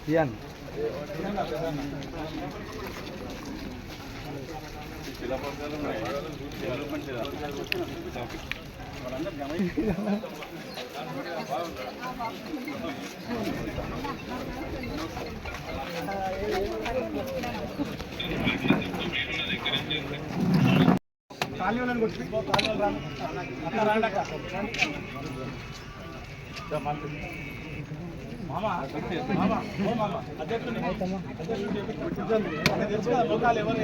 Ian. మామా మామా ఓ మామా అధ్యక్షుని లోకాలు ఎవరు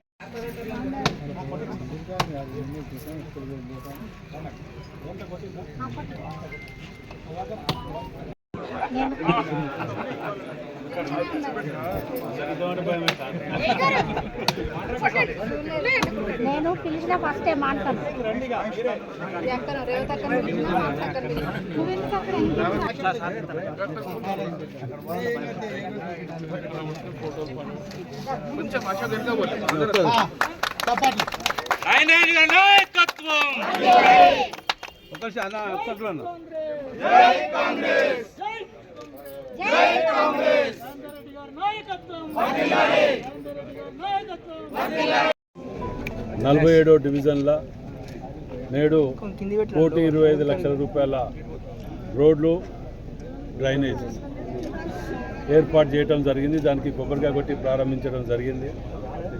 నేను పిలిచిన ఫస్ట్ టైం మాట్లాడు జై కాంగ్రెస్ 47వ డివిజన్ల నేడు 1,25 లక్షల రూపాయల రోడ్లు డ్రైనేజ్ ఏర్పాటు చేయడం జరిగింది. దానికి కొబ్బరికాయ కొట్టి ప్రారంభించడం జరిగింది.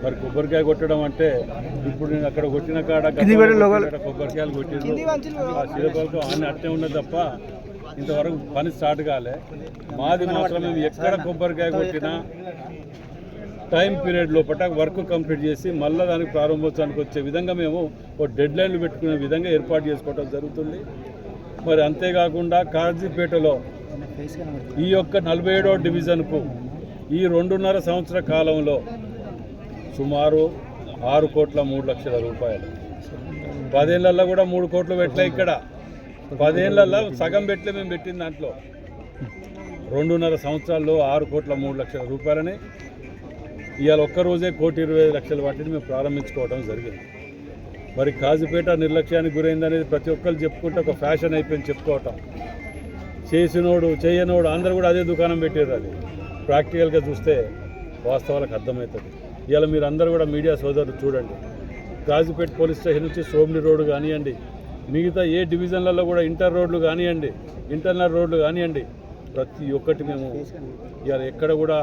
మరి కొబ్బరికాయ కొట్టడం అంటే ఇప్పుడు నేను అక్కడ కొట్టిన కాడ కొబ్బరికాయలు కొట్టింది ఆ శిలపలతో అన్నీ అట్టే ఉన్నది తప్ప ఇంతవరకు పని స్టార్ట్ కాలే. మాది మాత్రం మేము ఎక్కడ కొబ్బరికాయ కొట్టినా టైం పీరియడ్ లోపల వర్క్ కంప్లీట్ చేసి మళ్ళీ దానికి ప్రారంభోత్సవానికి వచ్చే విధంగా మేము ఒక డెడ్ లైన్లు పెట్టుకునే విధంగా ఏర్పాటు చేసుకోవడం జరుగుతుంది. మరి అంతేకాకుండా కాజీపేటలో ఈ యొక్క 47వ డివిజన్కు ఈ 2.5 సంవత్సర కాలంలో సుమారు 6,03,00,000 రూపాయలు. 10 ఏళ్లలో కూడా 3 కోట్లు పెట్టలే. ఇక్కడ 10 ఏళ్లలో సగం పెట్టలే. మేము పెట్టిన దాంట్లో 2.5 సంవత్సరాల్లో 6,03,00,000 రూపాయలని ఇవాళ ఒక్కరోజే 1,25,00,000 వాటిని మేము ప్రారంభించుకోవడం జరిగింది. మరి కాజీపేట నిర్లక్ష్యానికి గురైందనేది ప్రతి ఒక్కరు చెప్పుకుంటే ఒక ఫ్యాషన్ అయిపోయింది చెప్పుకోవటం. చేసినోడు చేయనోడు అందరూ కూడా అదే దుకాణం పెట్టారు. అది ప్రాక్టికల్గా చూస్తే వాస్తవాలకు అర్థమవుతుంది. ఇవాళ మీరు అందరూ కూడా మీడియా సోదరులు చూడండి, కాజీపేట పోలీస్ స్టేషన్ నుంచి సోమ్ని రోడ్డు కానివ్వండి, మిగతా ఏ డివిజన్లలో కూడా ఇంటర్ రోడ్లు కానివ్వండి, ఇంటర్నల్ రోడ్లు కానివ్వండి, ప్రతి ఒక్కటి మేము ఇవాళ ఎక్కడ కూడా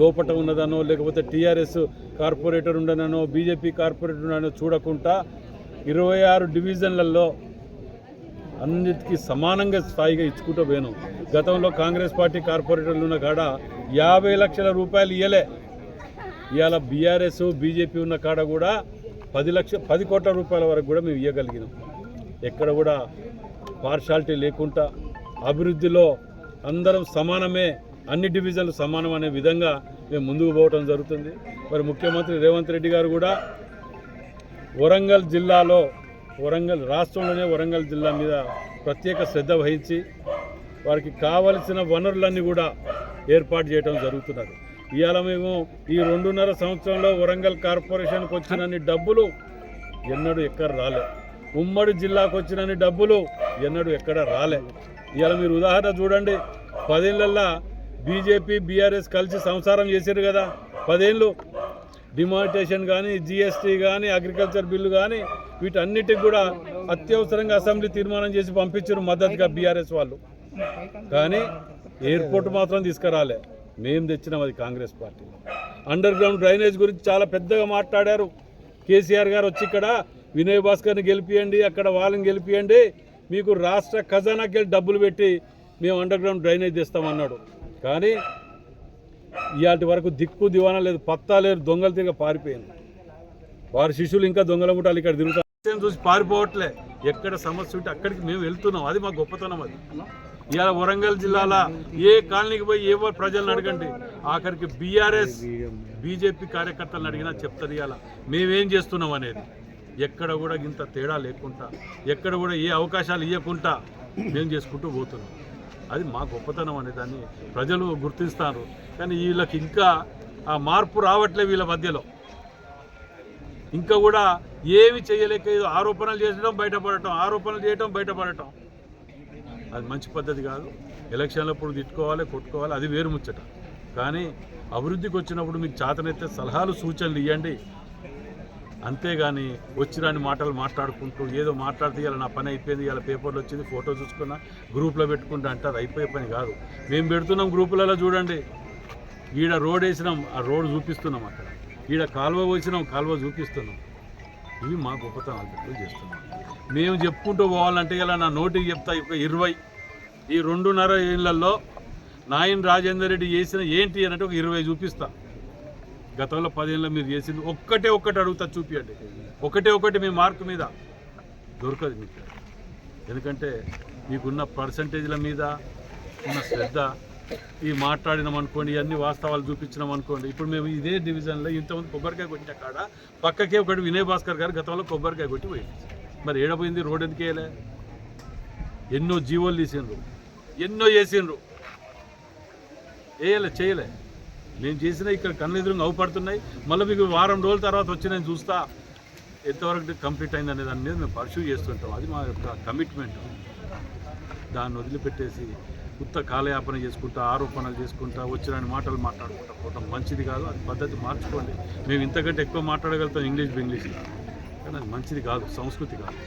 లోపట ఉన్నదనో లేకపోతే టీఆర్ఎస్ కార్పొరేటర్ ఉండనో బీజేపీ కార్పొరేటర్ ఉండనో చూడకుండా 26 డివిజన్లలో అన్నిటికీ సమానంగా స్థాయిగా ఇచ్చుకుంటూ పోయాను. గతంలో కాంగ్రెస్ పార్టీ కార్పొరేటర్లు ఉన్న కాడ 50 లక్షల రూపాయలు ఇవ్వలే. ఇవాళ బీఆర్ఎస్ బీజేపీ ఉన్న కాడ కూడా 10 కోట్ల రూపాయల వరకు కూడా మేము ఇవ్వగలిగినాం. ఎక్కడ కూడా పార్షాలిటీ లేకుండా అభివృద్ధిలో అందరం సమానమే, అన్ని డివిజన్లు సమానం అనే విధంగా మేము ముందుకు పోవడం జరుగుతుంది. మరి ముఖ్యమంత్రి రేవంత్ రెడ్డి గారు కూడా వరంగల్ జిల్లాలో రాష్ట్రంలోనే వరంగల్ జిల్లా మీద ప్రత్యేక శ్రద్ధ వహించి వారికి కావలసిన వనరులన్నీ కూడా ఏర్పాటు చేయడం జరుగుతున్నది. ఇవాళ మేము ఈ 2.5 సంవత్సరంలో వరంగల్ కార్పొరేషన్కి వచ్చినన్ని డబ్బులు ఎన్నడూ ఎక్కడ రాలే. ఉమ్మడి జిల్లాకు వచ్చినన్ని డబ్బులు ఎన్నడూ ఎక్కడ రాలే. ఇవాళ మీరు ఉదాహరణ చూడండి, 10 ఏళ్ళల్లో బీజేపీ బీఆర్ఎస్ కలిసి సంసారం చేశారు కదా. 10 ఏళ్ళు డిమానిటేషన్ కానీ, జిఎస్టీ కానీ, అగ్రికల్చర్ బిల్లు కానీ వీటన్నిటికి కూడా అత్యవసరంగా అసెంబ్లీ తీర్మానం చేసి పంపించారు మద్దతుగా బీఆర్ఎస్ వాళ్ళు. కానీ ఎయిర్పోర్ట్ మాత్రం తీసుకురాలే. మేము తెచ్చినాం అది Congress party. Under ground drainage గురించి చాలా పెద్దగా మాట్లాడారు. కేసీఆర్ గారు వచ్చి ఇక్కడ వినయ్ భాస్కర్ని గెలిపియండి, అక్కడ వాళ్ళని గెలిపియండి, మీకు రాష్ట్ర ఖజానాకి డబ్బులు పెట్టి మేము అండర్ గ్రౌండ్ డ్రైనేజ్ తెస్తామన్నాడు. కానీ ఇవాటి వరకు దిక్కు దివానా లేదు, పత్తా లేదు, దొంగలు తిరిగి పారిపోయింది. వారి శిష్యులు ఇంకా దొంగల ముఠాలు ఇక్కడ తిరుగుతారు చూసి పారిపోవట్లే. ఎక్కడ సమస్య ఉంటే అక్కడికి మేము వెళ్తున్నాం. అది మా గొప్పతనం. అది ఇవాళ వరంగల్ జిల్లాలో ఏ కాలనీకి పోయి ఏ ప్రజలను అడగండి, ఆఖరికి బీఆర్ఎస్ బీజేపీ కార్యకర్తలను అడిగినా చెప్తారు ఇవాళ మేమేం చేస్తున్నాం అనేది. ఎక్కడ కూడా ఇంత తేడా లేకుండా, ఎక్కడ కూడా ఏ అవకాశాలు ఇవ్వకుండా మేము చేసుకుంటూ పోతున్నాం. అది మా గొప్పతనం అనే దాన్ని ప్రజలు గుర్తిస్తారు. కానీ వీళ్ళకి ఇంకా ఆ మార్పు రావట్లే వీళ్ళ మధ్యలో. ఇంకా కూడా ఏమి చేయలేక ఏదో ఆరోపణలు చేయడం బయటపడటం అది మంచి పద్ధతి కాదు. ఎలక్షన్లప్పుడు తిట్టుకోవాలి, కొట్టుకోవాలి, అది వేరు ముచ్చట. కానీ అభివృద్ధికి వచ్చినప్పుడు మీకు చేతనైతే సలహాలు సూచనలు ఇవ్వండి. అంతేగాని వచ్చిరాని మాటలు మాట్లాడుకుంటూ ఏదో మాట్లాడితే ఇలా నా పని అయిపోయింది, ఇలా పేపర్లో వచ్చింది, ఫోటో చూసుకున్నా, గ్రూప్లో పెట్టుకుంటా అంటే అది అయిపోయే పని కాదు. మేము పెడుతున్నాం గ్రూపులలో, చూడండి. ఈడ రోడ్ వేసినాం, ఆ రోడ్ చూపిస్తున్నాం. అక్కడ ఈడ కాలువ పోసినాం, కాలువ చూపిస్తున్నాం. ఇవి మా గొప్పతనాలు పెట్టుకుని చేస్తున్నాం. మేము చెప్పుకుంటూ పోవాలంటే ఇలా నా నోటికి చెప్తా, ఒక 20 ఈ 2.5 ఏళ్లలో నాయన్ రాజేందర్ రెడ్డి చేసిన ఏంటి అంటే ఒక 20 చూపిస్తా. గతంలో 10 ఏళ్ళలో మీరు చేసింది ఒక్కటి అడుగుతా, చూపియండి. ఒకటి మీ మార్కు మీద దొరకదు మీకు. ఎందుకంటే మీకున్న పర్సంటేజ్ల మీద ఉన్న శ్రద్ధ, ఈ మాట్లాడినాం అనుకోండి, ఇవన్నీ వాస్తవాలు చూపించినాం అనుకోండి. ఇప్పుడు మేము ఇదే డివిజన్లో ఇంతమంది కొబ్బరికాయ కొట్టిన కాడ పక్కకే ఒకటి వినయ్ భాస్కర్ గారు గతంలో కొబ్బరికాయ కొట్టి పోయింది. మరి ఏడపోయింది? రోడ్ ఎందుకు వేయలే? ఎన్నో జీవోలు తీసిండ్రు, ఎన్నో చేసిండ్రు, చేయలే. మేము చేసినా ఇక్కడ కళ్ళెదురుగా అవుపడుతున్నాయి. మళ్ళీ మీకు వారం రోజుల తర్వాత వచ్చి నేను చూస్తా ఎంతవరకు కంప్లీట్ అయింది అనే దాని మీద మేము పర్సూ చేస్తుంటాం. అది మా యొక్క కమిట్మెంట్. దాన్ని వదిలిపెట్టేసి కొత్త కాలయాపన చేసుకుంటా, ఆరోపణలు చేసుకుంటా, వచ్చిన మాటలు మాట్లాడుకుంటా పోవటం మంచిది కాదు. అది పద్ధతి మార్చుకోండి. మేము ఇంతకంటే ఎక్కువ మాట్లాడగలుగుతాం ఇంగ్లీష్లో, కానీ అది మంచిది కాదు, సంస్కృతి కాదు.